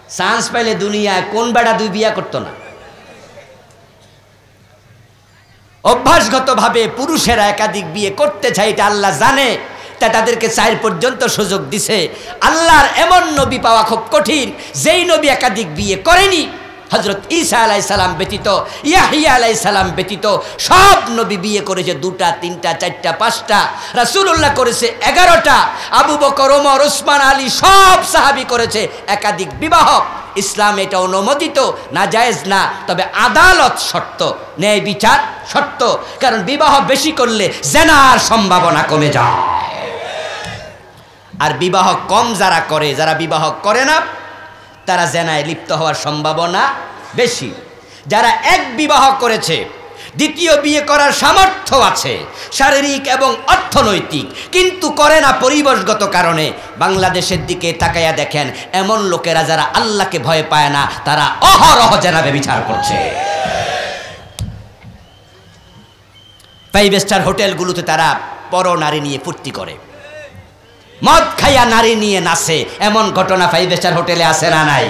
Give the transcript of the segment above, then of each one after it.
Chance পাইলে দুনিয়ায় কোন বেড়া দুই বিয়া করতো না? অভ্যাসগতভাবে পুরুষেরা একাধিক বিয়ে করতে চায়, এটা আল্লাহ জানে, তা তাদেরকে 4 পর্যন্ত সুযোগ দিছে। আল্লাহর এমন নবী পাওয়া খুব কঠিন যেই নবী একাধিক বিয়ে করেনি। হযরত ঈসা আলাইহিস সালাম ব্যতীত, ইয়াহইয়া আলাইহিস সালাম ব্যতীত সব নবী বিয়ে করেছে 2টা 3টা 4টা 5টা। রাসূলুল্লাহ করেছে 11টা। আবু বকর, ওমর, ওসমান, আলী সব সাহাবী করেছে একাধিক বিবাহ। ইসলাম এটা অনুমোদিত, না জায়েজ না, তবে আদালত শর্ত, ন্যায় বিচার শর্ত। কারণ বিবাহ বেশি করলে জিনার সম্ভাবনা কমে যায়, আর বিবাহ কম যারা করে, যারা বিবাহ করে না তারা জিনায় লিপ্ত হওয়ার সম্ভাবনা বেশি। যারা এক বিবাহ করেছে, দ্বিতীয় বিয়ে করার সামর্থ্য আছে শারীরিক এবং অর্থনৈতিক, কিন্তু করে না পরিবেশগত কারণে, বাংলাদেশের দিকে তাকাইয়া দেখেন এমন লোকেরা যারা আল্লাহকে ভয় পায় না, তারা অহরহ জিনা ব্যভিচার করছে। 5 স্টার হোটেলগুলোতে তারা পর নারী নিয়ে ফুর্তি করে, মদ খাইয়া নারী নিয়ে নাচে। এমন ঘটনা 5 স্টার হোটেলে আছে না নাই?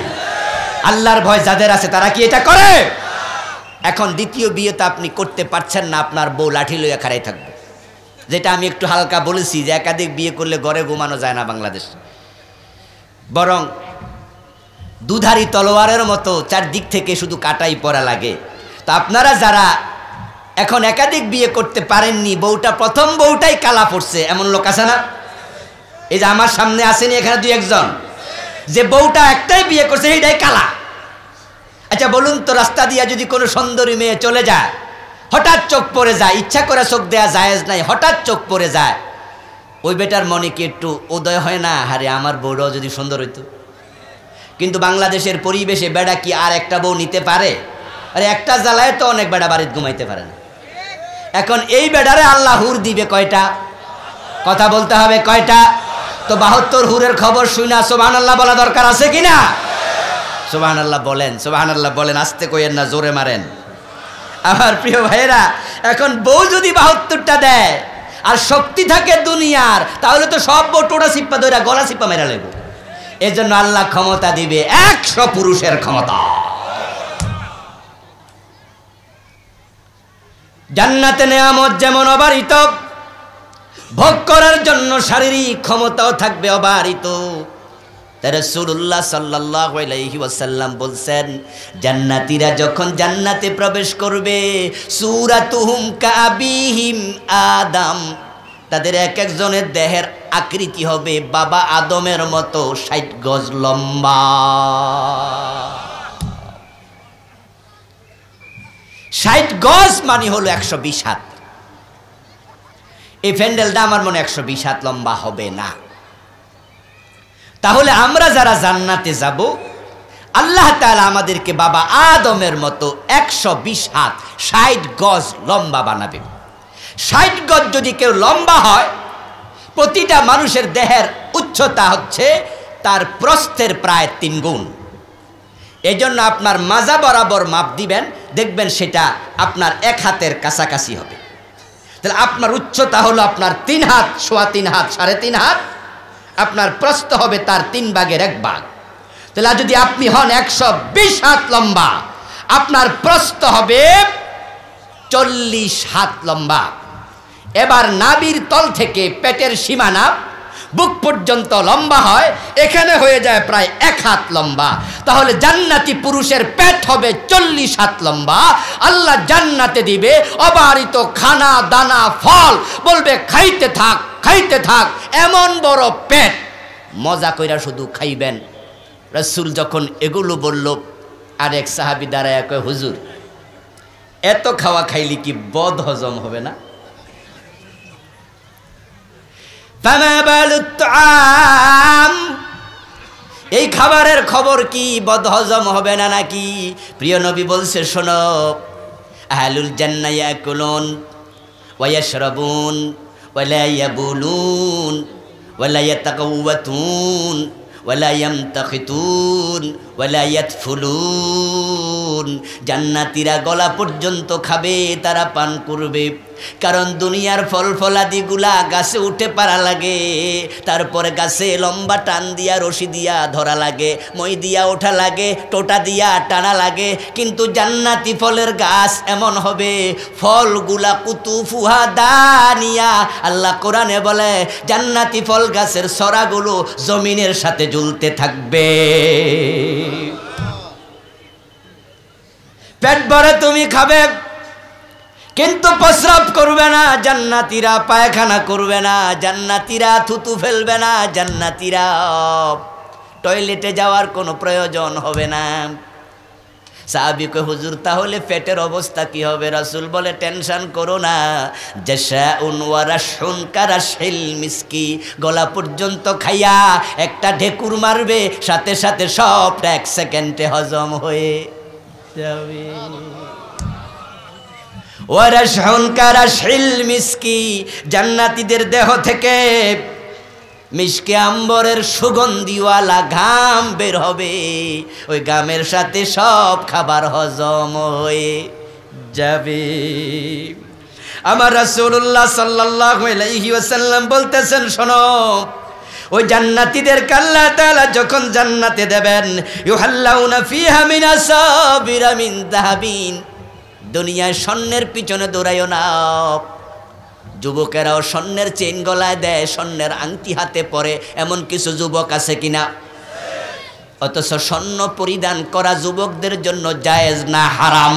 আল্লাহর ভয় যাদের আছে তারা কি এটা করে? এখন দ্বিতীয় বিয়ে তো আপনি করতে পারছেন না, আপনার বউ লাঠি লইয়া খাড়াই থাকবে। যেটা আমি একটু হালকা বলেছি যে একাধিক বিয়ে করলে ঘরে ঘুমানো যায় না বাংলাদেশ, বরং দুধারি তলোয়ারের মতো চারদিক থেকে শুধু কাটাই পড়া লাগে। তো আপনারা যারা এখন একাধিক বিয়ে করতে পারেননি, বউটা প্রথম বউটাই কালা পড়ছে, এমন লোক আছে না? এই যে আমার সামনে আসেনি এখানে 2-1 জন, যে বউটা একটাই বিয়ে করছে এইটাই কালা। আচ্ছা বলুন তো, রাস্তা দিয়া যদি কোনো সুন্দরী মেয়ে চলে যায়, হঠাৎ চোখ পড়ে যায়, ইচ্ছা করে চোখ দেয়া জায়েজ নাই, হঠাৎ চোখ পড়ে যায়, ওই বেটার মনে কি একটু উদয় হয় না, আরে আমার বউরাও যদি সুন্দর হইতো? কিন্তু বাংলাদেশের পরিবেশে বেড়া কি আর একটা বউ নিতে পারে? আরে একটা জ্বালায় তো অনেক বেড়া বাড়িতে ঘুমাইতে পারে না। এখন এই বেড়ারে আল্লাহ হুর দিবে কয়টা? কথা বলতে হবে কয়টা? তো 72 হুরের খবর শুনা সুবহানাল্লাহ বলা দরকার আছে কিনা? সুবহানাল্লাহ বলেন, সুবহানাল্লাহ বলেন, আস্তে কইেন না, জোরে মারেন। আমার প্রিয় ভাইয়েরা, এখন বউ যদি 72টা দেয় আর শক্তি থাকে দুনিয়ার, তাহলে তো সব বউ টোটা সিপ্পা ধরে গলা সিপ্পা মেরা লাগবে। এজন্য আল্লাহ ক্ষমতা দিবে 100 পুরুষের ক্ষমতা। জান্নাতে নেয়ামত যেমন অবারিত, ভোগ করার জন্য শারীরিক ক্ষমতাও থাকবে অবারিত। রাসূলুল্লাহ সাল্লাল্লাহু আলাইহি ওয়াসাল্লাম বলছেন, জান্নাতীরা যখন জান্নাতে প্রবেশ করবে, সূরাতুহুম কাবিহিম আদম, তাদের এক একজনের দেহের আকৃতি হবে বাবা আদমের মতো 60 গজ লম্বা। 60 গজ মানে হলো 120 হাত। এই প্যান্ডেলটা আমার মনে 120 হাত লম্বা হবে না। তাহলে আমরা যারা জান্নাতে যাব, আল্লাহ তাআলা আমাদেরকে বাবা আদমের মতো 120 হাত 60 গজ লম্বা বানাবে। 60 গজ যদি কেউ লম্বা হয়, প্রতিটা মানুষের দেহের উচ্চতা হচ্ছে তার প্রস্থের প্রায় 3 গুণ। এই জন্য আপনার মাজা বরাবর মাপ দিবেন, দেখবেন সেটা আপনার 1 হাতের কাছাকাছি হবে। তাহলে আপনার উচ্চতা হলো আপনার 3 হাত, 3.25 হাত, 3.5 হাত, আপনার প্রস্থ হবে তার 3 ভাগের 1 ভাগ। তাহলে যদি আপনি হন 120 হাত লম্বা, আপনার প্রস্থ হবে 40 হাত লম্বা। এবার নাভির তল থেকে পেটের সীমানা বুক পর্যন্ত লম্বা হয়, এখানে হয়ে যায় প্রায় 1 হাত লম্বা। তাহলে জান্নাতি পুরুষের পেট হবে 40 হাত লম্বা। আল্লাহ জান্নাতে দিবে অবারিত খানা দানা ফল, বলবে খাইতে থাক খাইতে থাক, এমন বড় পেট, মজা কইরা শুধু খাইবেন। রাসূল যখন এগুলো বলল, আরেক সাহাবী দাঁড়ায় কয়, হুজুর এত খাওয়া খাইলি কি বদ হজম হবে না? এই খাবারের খবর কি বদ হজম হবে না নাকি? প্রিয় নবী বলছে, শোনো, আহলুল জান্নাহ ইয়াকুলুন ওয়া ইয়াশরাবুন ওয়া লা ইয়াবুলুন ওয়া লা ইয়াতাকাওয়াতুন ওয়া লা ইয়ামতাখিতুন ওয়া লা ইয়াতফুলুন। জান্নাতীরা গলা পর্যন্ত খাবে, তারা পান করবে, কারণ দুনিয়ার ফল ফলাদিগুলা গাছে উঠে পারা লাগে, তারপরে গাছে লম্বা টান দিয়া রশি দিয়া ধরা লাগে, মই দিয়া ওঠা লাগে, টোটা দিয়া টানা লাগে। কিন্তু জান্নাতি ফলের গাছ এমন হবে, ফলগুলা কুতুফুহা দানিয়া। আল্লাহ কোরআনে বলে জান্নাতি ফল গাছের ছড়াগুলো জমিনের সাথে ঝুলতে থাকবে। পেট ভরে তুমি খাবে, কিন্তু প্রস্রাব করবে না জান্নাতীরা, পায়খানা করবে না জান্নাতীরা, থুতু ফেলবে না জান্নাতীরা, টয়লেটে যাওয়ার কোনো প্রয়োজন হবে না। সাহাবী কয় হুজুর তাহলে পেটের অবস্থা কি হবে? রাসূল বলে টেনশন করো না, জাশাউন ওয়া রাশহুন কারাশিল মিসকি, গলা পর্যন্ত খাইয়া একটা ঢেকুর মারবে, সাথে সাথে সবটা 1 সেকেন্ডে হজম হয়ে যাবে। ওয়া রাশহুন কারাশিল মিসকি, জান্নাতীদের দেহ থেকে মিশকে আম্বরের সুগন্ধিওয়ালা ঘাম বের হবে, ওই ঘামের সাথে সব খাবার হজম হয়ে যাবে। আমার রাসূলুল্লাহ সাল্লাল্লাহু আলাইহি ওয়াসাল্লাম বলতেছেন শোনো, ওই জান্নাতীদের আল্লাহ তাআলা যখন জান্নাতে দেবেন, ইউহাল্লাউনা ফিহা মিন আসাবিরা মিন যাহাবিন, দুনিয়ায় স্বর্ণের পিছনে দৌড়াইও না। যুবকেরাও স্বর্ণের চেইন গলায় দেয়, স্বর্ণের আংটি হাতে পরে, এমন কিছু যুবক আছে কিনা? অথচ স্বর্ণ পরিধান করা যুবকদের জন্য জায়েজ না হারাম?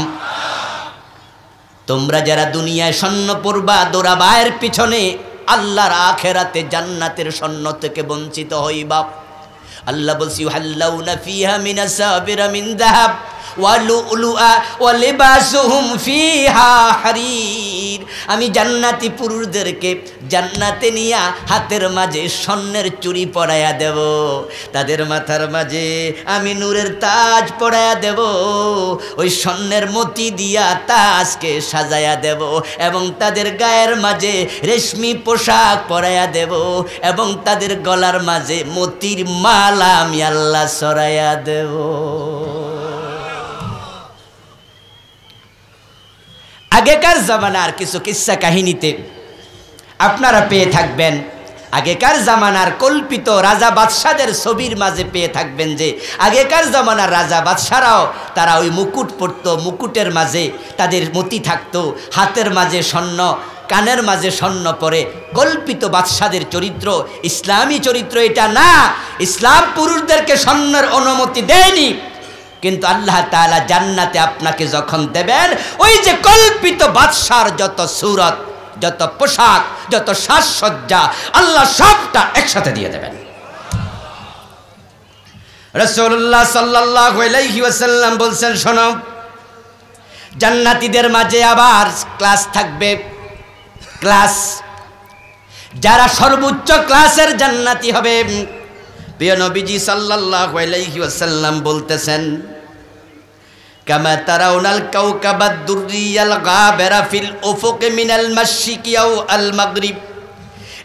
তোমরা যারা দুনিয়ায় স্বর্ণ পরবা, দৌড়াবায়ের পিছনে, আল্লাহর আখেরাতে জান্নাতের স্বর্ণ থেকে বঞ্চিত হইবা। আল্লাহ বলছি ইউহাল্লাউনা ফিহা মিন আসাবিরা মিন যাহাব ওয়া লুলুআ ওয়া লিবাসুহুম ফিহা হারির। আমি জান্নাতি পুরুষদেরকে জান্নাতে নিয়া হাতের মাঝে স্বর্ণের চুড়ি পরাইয়া দেব, তাদের মাথার মাঝে আমি নূরের তাজ পরাইয়া দেব, ওই স্বর্ণের মতি দিয়া তাজকে সাজাইয়া দেব, এবং তাদের গায়ের মাঝে রেশমি পোশাক পরাইয়া দেব, এবং তাদের গলার মাঝে মতির মালা আমি আল্লাহ সরাইয়া দেব। আগেকার জামানার কিছু কিস্সা কাহিনীতে আপনারা পেয়ে থাকবেন, আগেকার জামানার কল্পিত রাজা বাদশাদের ছবির মাঝে পেয়ে থাকবেন যে আগেকার জামানার রাজা বাদশারাও তারা ওই মুকুট পরতো, মুকুটের মাঝে তাদের মতি থাকতো, হাতের মাঝে স্বর্ণ, কানের মাঝে স্বর্ণ পরে। কল্পিত বাদশাদের চরিত্র, ইসলামী চরিত্র এটা না। ইসলাম পুরুষদেরকে স্বর্ণের অনুমতি দেয়নি, কিন্তু আল্লাহ তাআলা জান্নাতে আপনাকে যখন দেবেন, ওই যে কল্পিত বাদশার যত সূরত, যত পোশাক, যত সাজসজ্জা, আল্লাহ সবটা একসাথে দিয়ে দেবেন। রাসূলুল্লাহ সাল্লাল্লাহু আলাইহি ওয়াসাল্লাম বলছেন শোনো, জান্নাতীদের মাঝে আবার ক্লাস থাকবে, ক্লাস। যারা সর্বোচ্চ ক্লাসের জান্নাতি হবে, প্রিয় নবীজি সাল্লাল্লাহু আলাইহি ওয়াসাল্লাম বলতেছেন, কামা তারাউনাল কাওকাবাদ দুররিয়াল গাবিরা ফিল উফুক মিনাল মাশরিকি আও আল মাগরিব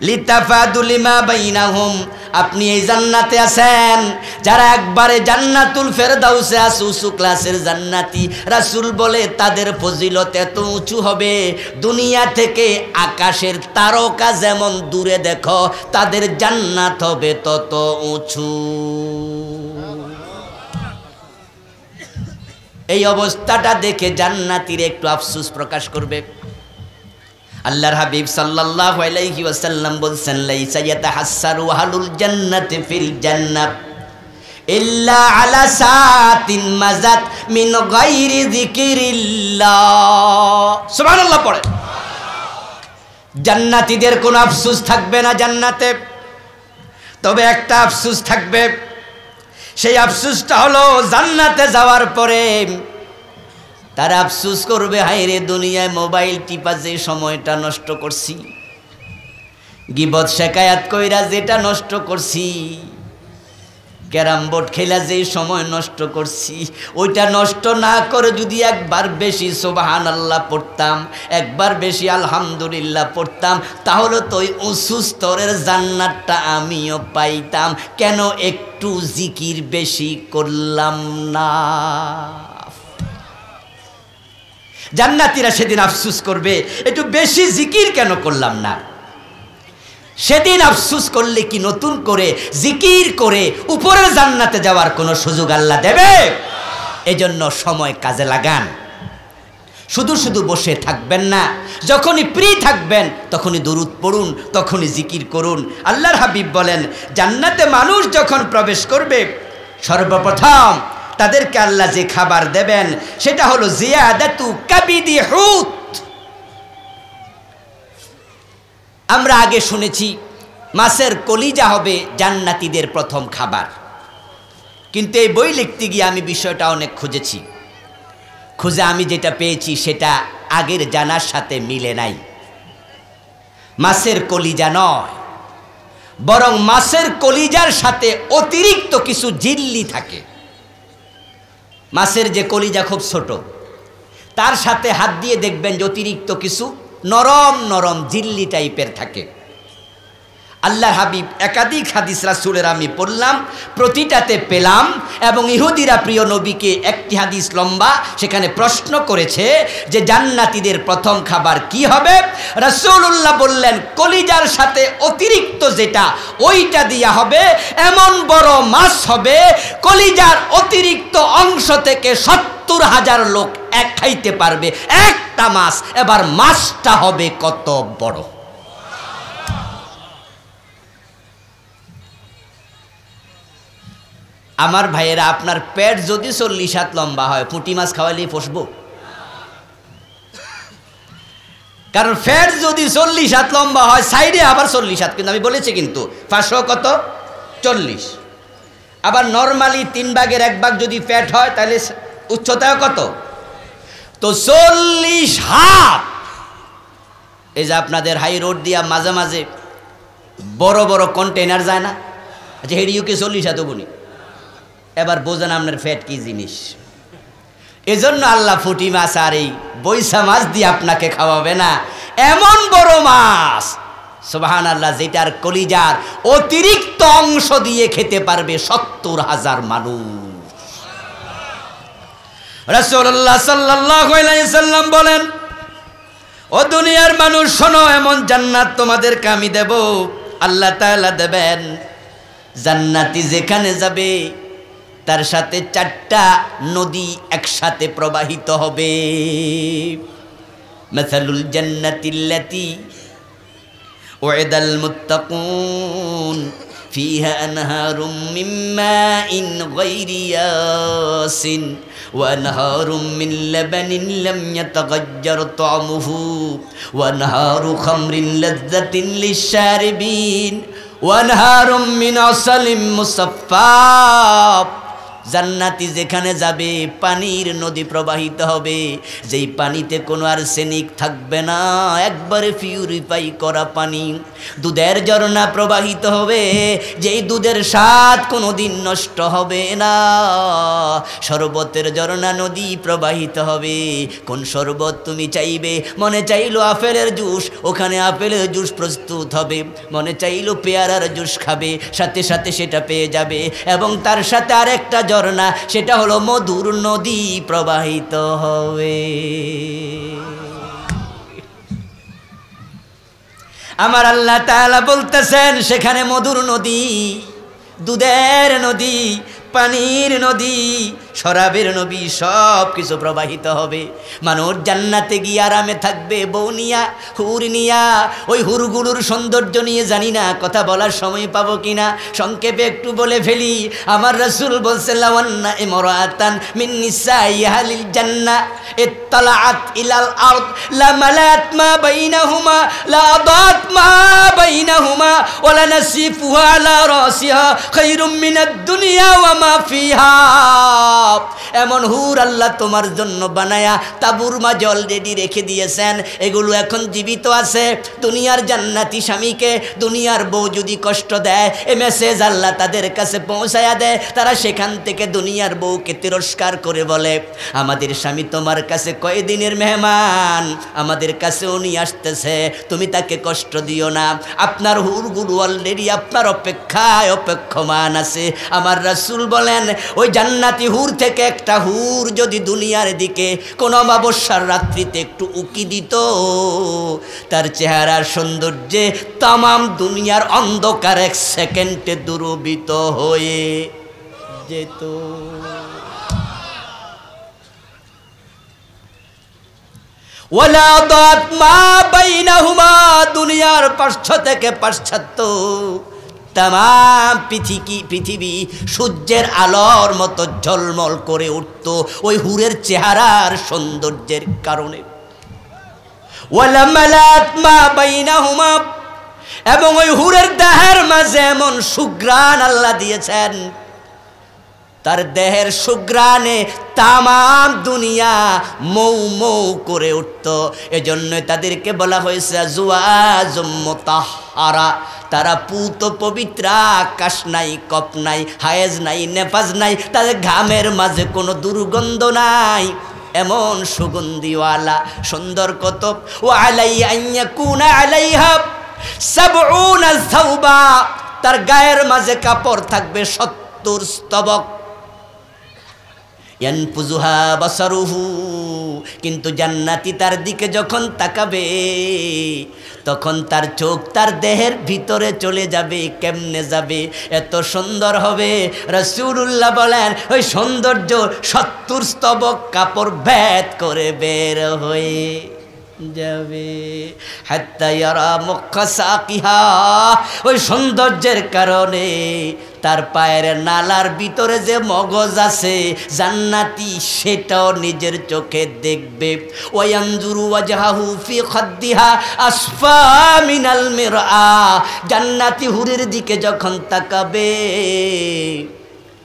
লিতাফাদুলি মা বাইনাহুম। আপনি এই জান্নাতে আছেন, যারা একবারে জান্নাতুল ফেরদাউসে আছে, উঁচু ক্লাসের জান্নাতি, রাসূল বলে তাদের ফজিলত এত উঁচু হবে, দুনিয়া থেকে আকাশের তারকা যেমন দূরে দেখো, তাদের জান্নাত হবে তত উঁচু। এই অবস্থাটা দেখে জান্নাতীর একটু আফসোস প্রকাশ করবে। আল্লাহর হাবিব সাল্লাল্লাহু আলাইহি ওয়াসাল্লাম বলছেন, লাইসা ইয়াতাহাসসারু আহলুল জান্নাতি ফিল জান্নাহ ইল্লা আলা সাতিন মাজাত মিন গায়রি যিকিরিল্লাহ। সুবহানাল্লাহ পড়ে। জান্নাতীদের কোনো আফসোস থাকবে না জান্নাতে, তবে একটা আফসোস থাকবে। সেই আফসোসটা হলো জান্নাতে যাওয়ার পরে তারা আফসোস করবে, হায়রে দুনিয়ায় মোবাইল টিপা যে সময়টা নষ্ট করছি, গীবত শেকায়াত কইরা যেটা নষ্ট করছি, ক্যারাম বোর্ড খেলা যে সময় নষ্ট করছি, ওইটা নষ্ট না করে যদি একবার বেশি সুবহানাল্লাহ পড়তাম, একবার বেশি আলহামদুলিল্লাহ পড়তাম, তাহলে তো ওই উঁচু স্তরের জান্নাতটা আমিও পাইতাম। কেন একটু জিকির বেশি করলাম না? জান্নাতীরা সেদিন আফসোস করবে, একটু বেশি জিকির কেন করলাম না। সেদিন আফসোস করলে কি নতুন করে জিকির করে উপরের জান্নাতে যাওয়ার কোনো সুযোগ আল্লাহ দেবে? এজন্য সময় কাজে লাগান। শুধু শুধু বসে থাকবেন না, যখনই ফ্রি থাকবেন তখনই দরুদ পড়ুন, তখনই জিকির করুন। আল্লাহর হাবিব বলেন, জান্নাতে মানুষ যখন প্রবেশ করবে সর্বপ্রথম তাদেরকে আল্লাহ যে খাবার দেবেন সেটা হলো জিয়াদাতু কাবিদি হুত। আমরা আগে শুনেছি মাছের কলিজা হবে জান্নাতীদের প্রথম খাবার, কিন্তু এই বই লিখতে গিয়ে আমি বিষয়টা অনেক খুঁজেছি। খুঁজে আমি যেটা পেয়েছি সেটা আগের জানার সাথে মিলে নাই। মাছের কলিজা নয়, বরং মাছের কলিজার সাথে অতিরিক্ত কিছু ঝিল্লি থাকে। মাছের যে কলিজা খুব ছোট, তার সাথে হাত দিয়ে দেখবেন যে অতিরিক্ত কিছু নরম নরম ঝিল্লি টাইপের থাকে। আল্লাহর হাবিব একাধিক হাদিস রাসূলের আমি পড়লাম, প্রতিটাতে পেলাম, এবং ইহুদিরা প্রিয় নবীকে একটি হাদিস লম্বা, সেখানে প্রশ্ন করেছে যে জান্নাতীদের প্রথম খাবার কি হবে। রাসূলুল্লাহ বললেন, কলিজার সাথে অতিরিক্ত যেটা ওইটা দিয়া হবে। এমন বড় মাছ হবে, কলিজার অতিরিক্ত অংশ থেকে ৭০,০০০ লোক এক খাইতে পারবে একটা মাছ। এবার মাছটা হবে কত বড়! আমার ভাইয়েরা, আপনার পেট যদি ৪০ হাত লম্বা হয়, পুঁটি মাছ খাওয়ালেই পোষবো? কারণ পেট যদি ৪০ হাত লম্বা হয়, সাইডে আবার ৪০ হাত, কিন্তু আমি বলেছি কিন্তু ৫০০ কত ৪০। আবার নর্মালি ৩ ভাগের ১ ভাগ যদি পেট হয় তাহলে উচ্চতায় কত? তো ৪০ হাত। এই যে আপনাদের হাই রোড দিয়া মাঝে মাঝে বড় বড় কন্টেনার যায় না, আচ্ছা হেডিওকে ৪০ হাত বনি। এবার বোঝেন আপনার ফ্যাট কি জিনিস। এজন্য আল্লাহ পুঁটি মাছ আর এই বৈশা মাছ দিয়ে আপনাকে খাওয়াবে না, এমন বড় মাছ সুবহানাল্লাহ, যেটার কলিজার অতিরিক্ত অংশ দিয়ে খেতে পারবে ৭০,০০০ মানুষ। রাসূলুল্লাহ সাল্লাল্লাহু আলাইহি সাল্লাম বলেন, ও দুনিয়ার মানুষ শোনো, এমন জান্নাত তোমাদেরকে আমি দেব, আল্লাহ তাআলা দেবেন। জান্নাতি যেখানে যাবে তার সাথে ৪টা নদী একসাথে প্রবাহিত হবে। মাসালুল জান্নাতিল্লাতী উইদাল মুত্তাকুন ফিহা আনহারুম মিন মাইন গায়রি ইয়াসিন ওয়া আনহারুম মিন লাবানিন লাম ইয়াতাগায়্যার তা'মুহু ওয়া আনহারু খামরিন লাযযাতিন লিশ-শারিবিন ওয়া আনহারুম মিন আসালিম মুসাফফা। জান্নাতি যেখানে যাবে পানির নদী প্রবাহিত হবে, যেই পানিতে কোনো আর্সেনিক থাকবে না, একবারে পিউরিফাই করা পানি। দুধের ঝর্ণা প্রবাহিত হবে, যেই দুধের স্বাদ কোনো দিন নষ্ট হবে না। শরবতের ঝর্ণা নদী প্রবাহিত হবে। কোন শরবত তুমি চাইবে? মনে চাইলো আপেলের জুস, ওখানে আপেলের জুস প্রস্তুত হবে। মনে চাইলো পেয়ারার জুস খাবে, সাথে সাথে সেটা পেয়ে যাবে। এবং তার সাথে আরেকটা ঝর্ণা, সেটা হলো মধুর নদী প্রবাহিত হবে। আমার আল্লাহ তাআলা বলতেছেন, সেখানে মধুর নদী, দুধের নদী, পানির নদী, শরাবের নদী, সব কিছু প্রবাহিত হবে। মানুষ জান্নাতে গিয়ে আরামে থাকবে, বউ নিয়া, হুর নিয়া। ওই হুরগুলোর সৌন্দর্য নিয়ে জানি না কথা বলার সময় পাবো কিনা, সংক্ষেপে একটু বলে ফেলি। আমার রাসূল বলছেন, লাওয়ান্না ইমরাতান মিন নিসাই আহলিল জান্নাহ ইত্তালাআত ইলাল আরদ লামালাত মা বাইনাহুমা লাদাত মা বাইনাহুমা ওয়ালা নাসিফুহা আলা রাসিহা খায়রুম মিনাদ দুনিয়া ওয়া মা ফিহা। এমন হুর আল্লাহ তোমার জন্য বানায়া তাবুর মাঝে অলরেডি রেখে দিয়েছেন। এগুলো এখন জীবিত আছে। দুনিয়ার জান্নাতি স্বামীকে দুনিয়ার বউ যদি কষ্ট দেয়, এ মেসেজ আল্লাহ তাদের কাছে পৌঁছায়া দেয়। তারা সেখান থেকে দুনিয়ার বউকে তিরস্কার করে বলে, আমাদের স্বামী তোমার কাছে কয়দিনের মেহমান, আমাদের কাছে উনি আসতেছে, তুমি তাকে কষ্ট দিও না। আপনার হুরগুলো অলরেডি আপনার অপেক্ষায় অপেক্ষমান আছে। আমার রাসূল বলেন, ওই জান্নাতি হুর থেকে একটা হুর যদি দুনিয়ার দিকে কোনো অমাবস্যার রাত্রিতে একটু উকি দিত, তার চেহারার সৌন্দর্যে তামাম দুনিয়ার অন্ধকার এক সেকেন্ডে দূরীভূত হয়ে যেত। ওয়ালা দাত মা বাইনাহুমা, দুনিয়ার পার্শ্ব থেকে পাশ্চাত্য তামাম পৃথিবী সূর্যের আলোর মতো ঝলমল করে উঠত ওই হুরের চেহারার সৌন্দর্যের কারণে। ওয়ালা মালাত মা বাইনাহুমা, এবং ওই হুরের দেহের মাঝে এমন সুঘ্রাণ আল্লাহ দিয়েছেন, তার দেহের সুঘ্রাণে তামাম দুনিয়া মৌ মৌ করে উঠত। এজন্য তাদেরকে বলা হয়েছে জুওয়াজুম মুতাহহারা, তারা পুত পবিত্র, আকাশ নাই, কপ নাই, হায়েজ নাই, নেফাজ নাই, তাদের ঘামের মাঝে কোনো দুর্গন্ধ নাই, এমন সুগন্ধিওয়ালা সুন্দর কত। ও আলাইয়া আইয়াকুনা আলাইহা সাবউনা সাওবা, তার গায়ের মাঝে কাপড় থাকবে 70 স্তবক। ইয়ানফুজুহা বাসারুহু, কিন্তু জান্নাতি তার দিকে যখন তাকাবে তখন তার চোখ তার দেহের ভিতরে চলে যাবে। কেমনে যাবে? এত সুন্দর হবে। রাসূলুল্লাহ বলেন ওই সৌন্দর্য 70 স্তবক কাপড় ভেদ করে বের হয়ে যাবে। হাত্তা ইয়ারা মুখা সাকিহা, ওই সৌন্দর্যের কারণে তার পায়ের নালার ভিতরে যে মগজ আছে জান্নাতি সেটাও নিজের চোখে দেখবে। ওয়ায়ানজুরু ওয়াজহাহু ফি খাদ্দিহা আসফা মিনাল মিরআ, জান্নাতি হুরের দিকে যখন তাকাবে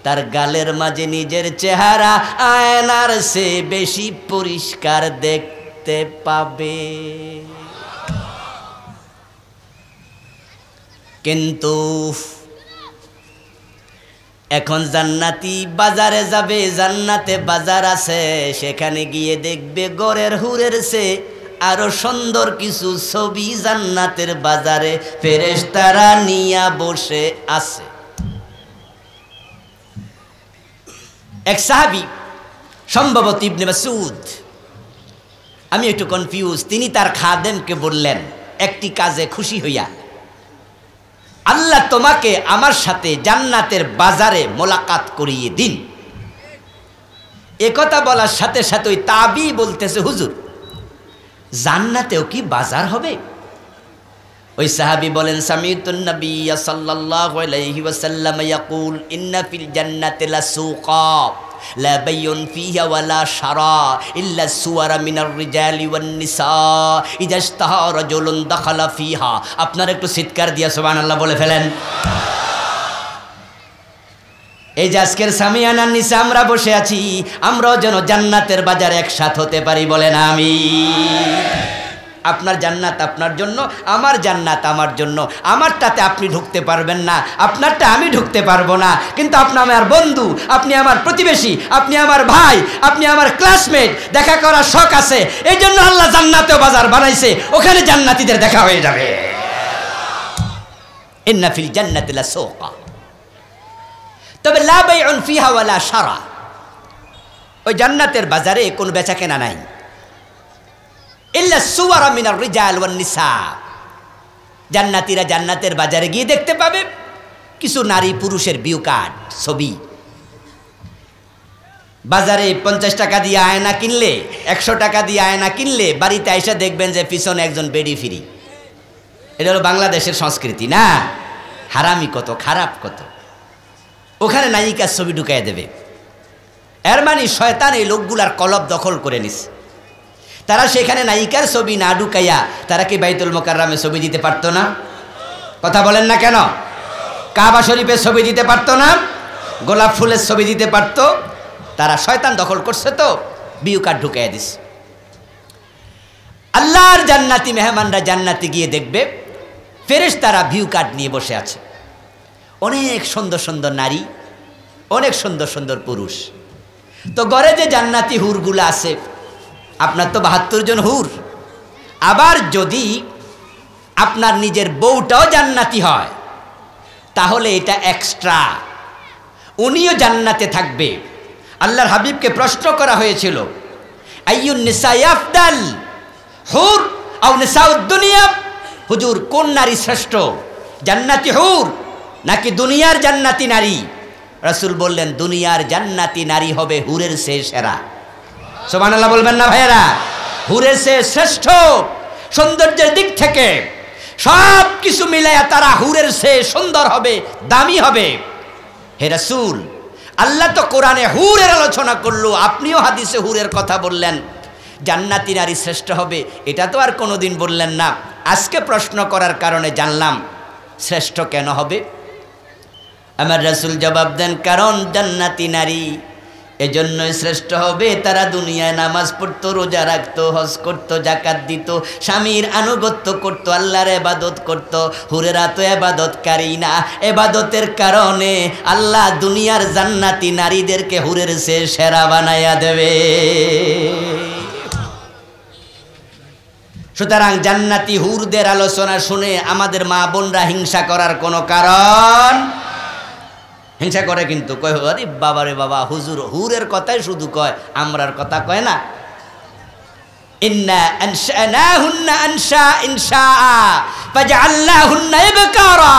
তার গালের মাঝে নিজের চেহারা আয়নার চেয়ে বেশি পরিষ্কার দেখতে পাবে। কিন্তু এখন জান্নাতি বাজারে যাবে, জান্নাতে বাজার আছে, সেখানে গিয়ে দেখবে গরের হুরের চেয়ে আরো সুন্দর কিছু ছবি জান্নাতের বাজারে ফেরেশতারা নিয়া বসে আছে। এক সাহাবী সম্ভবত ইবনে মাসউদ, আমি একটু কনফিউজ, তিনি তার খাদেমকে বললেন একটি কাজে খুশি হইয়া, আল্লাহ তোমাকে আমার সাথে জান্নাতের বাজারে মোলাকাত করিয়ে দিন। একথা বলার সাথে সাথে ওই তাবি বলতেছে হুজুর জান্নাতেও কি বাজার হবে? ওই সাহাবী বলেন সামিতুন নবী সাল্লাল্লাহু আলাইহি ওয়াসাল্লাম ইয়াকুল ইন্না ফিল জান্নাতি লাসুকা লা বাইয়ুন ফিহা ওয়ালা শারা ইল্লা সুওয়ারা মিনার রিজালি ওয়ান নিসা ইযা ইশতাহা রাজুলুন দাখালা ফিহা। আপনারা একটু চিৎকার দিয়া সুবহানাল্লাহ বলে ফেলেন। এই যে আজকের সামিয়ানার নিচে আমরা বসে আছি, আমরাও যেন জান্নাতের বাজারে একসাথে হতে পারি, বলেন আমিন। আপনার জান্নাত আপনার জন্য, আমার জান্নাত আমার জন্য। আমারটাতে আপনি ঢুকতে পারবেন না, আপনারটা আমি ঢুকতে পারবো না, কিন্তু আপনি আমার বন্ধু, আপনি আমার প্রতিবেশী, আপনি আমার ভাই, আপনি আমার ক্লাসমেট, দেখা করার শখ আছে, এই জন্য আল্লাহ জান্নাতেও বাজার বানাইছে, ওখানে জান্নাতীদের দেখা হয়ে যাবে। ইন্না ফিল জান্নাতি লাসুকা, তবে লা বাইউন ফিহা ওয়ালা শারা, ওই জান্নাতের বাজারে কোনো বেচা কেনা নাই। ইল্লা সুওয়ারা মিনার রিজাল ওয়ান নিসা, জান্নাতীরা জান্নাতের বাজারে গিয়ে দেখতে পাবে কিছু নারী পুরুষের ভিউ কার্ড, ছবি। বাজারে 50 টাকা দিয়ে আয়না কিনলে, 100 টাকা দিয়ে আয়না কিনলে বাড়িতে এসে দেখবেন যে পিছনে একজন বেডি ফ্রি। এটা হলো বাংলাদেশের সংস্কৃতি না? হারামি কত, খারাপ কত। ওখানে নায়িকার ছবি ঢুকাই দেবে, এর মানে শয়তান এই লোকগুলার কলব দখল করে নিছে। তারা সেখানে নায়িকার ছবি না ঢুকাইয়া তারা কি বাইতুল মুকাররমে ছবি দিতে পারতো না? কথা বলেন না কেন? কাবা শরীফের ছবি দিতে পারতো না? গোলাপ ফুলের ছবি দিতে পারতো? তারা শয়তান দখল করছে তো ভিউ কার্ড ঢুকাইয়া দিছে। আল্লাহর জান্নাতি মেহমানরা জান্নাতে গিয়ে দেখবে ফেরেশতারা ভিউ কার্ড নিয়ে বসে আছে, অনেক সুন্দর সুন্দর নারী, অনেক সুন্দর সুন্দর পুরুষ। তো ঘরে যে জান্নাতি হুরগুলো আছে, আপনার তো 72 জন হুর, আবার যদি আপনার নিজের বউটাও জান্নাতি হয় তাহলে এটা এক্সট্রা, উনিও জান্নাতে থাকবে। আল্লাহর হাবিবকে প্রশ্ন করা হয়েছিল, আইয়ুন নিসাই আফদাল, হুর আও নিসাউদ দুনিয়া? হুজুর, কোন নারী শ্রেষ্ঠ, জান্নাতি হুর নাকি দুনিয়ার জান্নাতি নারী? রাসূল বললেন, দুনিয়ার জান্নাতি নারী হবে হুরের চেয়ে সেরা। সুবহানাল্লাহ বলবেন না ভাইয়েরা? হুরের চেয়ে শ্রেষ্ঠ, সৌন্দর্যের দিক থেকে সব কিছু মিলাইয়া তারা হুরের চেয়ে সুন্দর হবে, দামি হবে। হে রাসূল, আল্লাহ তো কোরআনে হুরের আলোচনা করলো, আপনিও হাদিসে হুরের কথা বললেন, জান্নাতি নারী শ্রেষ্ঠ হবে, এটা তো আর কোনোদিন বললেন না। আজকে প্রশ্ন করার কারণে জানলাম শ্রেষ্ঠ কেন হবে। আমার রাসূল জবাব দেন, কারণ জান্নাতি নারী এজন্যই শ্রেষ্ঠ হবে, তারা দুনিয়ায় নামাজ পড়তো, রোজা রাখতো, হজ করতো, যাকাত দিত, স্বামীর আনুগত্য করতো, আল্লাহর ইবাদত করতো। হুরেরা তো ইবাদতকারী না, ইবাদতের কারণে আল্লাহ দুনিয়ার জান্নাতি নারীদেরকে হুরের চেয়ে সেরা বানাইয়া দেবে। সুতরাং জান্নাতি হুরদের আলোচনা শুনে আমাদের মা বোনরা হিংসা করার কোনো কারণ, হিংসা করে কিন্তু, কয় আরে বাবা রে বাবা, হুজুর হুরের কথাই শুধু কয়, আমরার কথা কয় না। ইন্না আনশানাহুন্না ইনশাআ ফাজআলনাহুন্না ইবকারা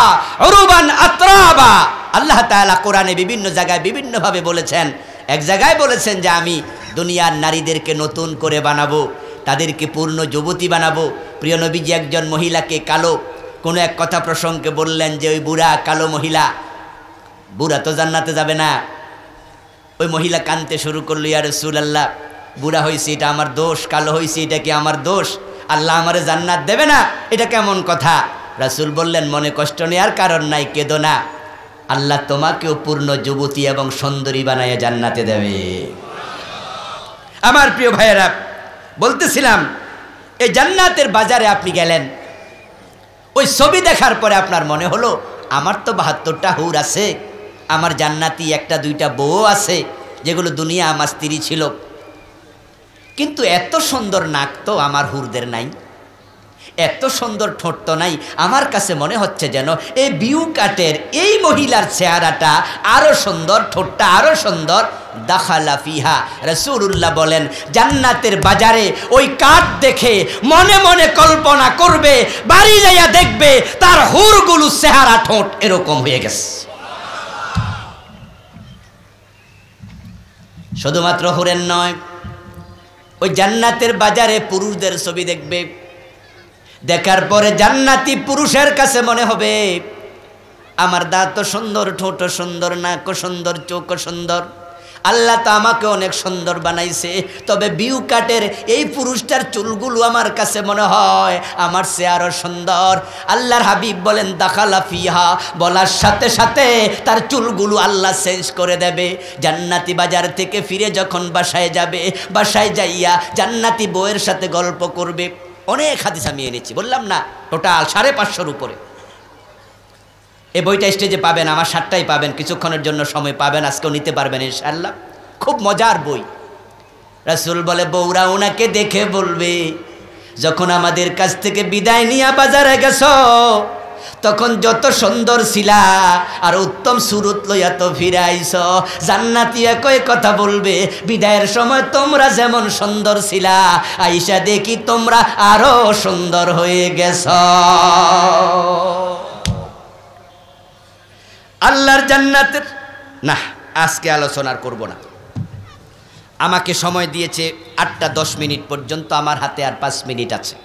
উরুবান আতরাবা। আল্লাহ তাআলা কোরআনে বিভিন্ন জায়গায় বিভিন্নভাবে বলেছেন। এক জায়গায় বলেছেন যে আমি দুনিয়ার নারীদেরকে নতুন করে বানাবো, তাদেরকে পূর্ণ যুবতী বানাবো। প্রিয় নবীজি একজন মহিলাকে কালো কোনো এক কথা প্রসঙ্গে বললেন যে ওই বুড়া কালো মহিলা, বুড়া তো জান্নাতে যাবে না। ওই মহিলা কাঁদতে শুরু করলো, ইয়া রাসূলুল্লাহ, বুড়া হয়েছি এটা আমার দোষ, কালো হয়েছি এটা কি আমার দোষ, আল্লাহ আমারে জান্নাত দেবে না, এটা কেমন কথা? রাসূল বললেন, মনে কষ্ট নেওয়ার কারণ নাই, কেঁদো না, আল্লাহ তোমাকেও পূর্ণ যুবতী এবং সুন্দরী বানায় জান্নাতে দেবে। আমার প্রিয় ভাইয়েরা, বলতেছিলাম এই জান্নাতের বাজারে আপনি গেলেন, ওই ছবি দেখার পরে আপনার মনে হলো আমার তো ৭২টা হুর আছে, আমার জান্নাতি ১টা ২টা বউ আছে, যেগুলো দুনিয়া আমার স্ত্রী ছিল, কিন্তু এত সুন্দর নাক তো আমার হুরদের নাই, এত সুন্দর ঠোঁট তো নাই। আমার কাছে মনে হচ্ছে যেন এই বিউ কাটের এই মহিলার চেহারাটা আরো সুন্দর, ঠোঁটটা আরো সুন্দর। দাখালা ফিহা, রাসূলুল্লাহ বলেন, জান্নাতের বাজারে ওই কাঠ দেখে মনে মনে কল্পনা করবে, বাড়ি যাইয়া দেখবে তার হুরগুলো চেহারা ঠোঁট এরকম হয়ে গেছে। শুধুমাত্র হুরের নয়, ওই জান্নাতের বাজারে পুরুষদের ছবি দেখবে, দেখার পরে জান্নাতি পুরুষের কাছে মনে হবে আমার দাঁত সুন্দর, ঠোঁট সুন্দর, নাক সুন্দর, চোখ সুন্দর, আল্লাহ তো আমাকে অনেক সুন্দর বানাইছে, তবে বিউ কাটের এই পুরুষটার চুলগুলো আমার কাছে মনে হয় আমার চেয়ে আরো সুন্দর। আল্লাহর হাবিব বলেন, দাখালা ফিহা, বলার সাথে সাথে তার চুলগুলো আল্লাহ চেঞ্জ করে দেবে। জান্নাতি বাজার থেকে ফিরে যখন বাসায় যাবে, বাসায় যাইয়া জান্নাতি বউয়ের সাথে গল্প করবে। অনেক হাদিস আমি এনেছি, বললাম না, টোটাল 550-র উপরে। এই বইটা স্টেজে পাবেন, আমার 7টাই পাবেন, কিছুক্ষণের জন্য সময় পাবেন, আজকেও নিতে পারবেন ইনশাআল্লাহ। খুব মজার বই। রাসূল বলে, বউরা ওনাকে দেখে বলবে, যখন আমাদের কাছ থেকে বিদায় নিয়ে বাজারে গেছো তখন যত সুন্দর ছিলা আর উত্তম সুরত লইয়া তো ফিরে আইছ। জান্নাতি একই কথা বলবে, বিদায়ের সময় তোমরা যেমন সুন্দর ছিলা, আইসা দেখি তোমরা আরো সুন্দর হয়ে গেছ। আল্লাহর জান্নাতের না আজকে আলোচনা করব না। আমাকে সময় দিয়েছে 8টা 10 মিনিট পর্যন্ত, আমার হাতে আর 5 মিনিট আছে।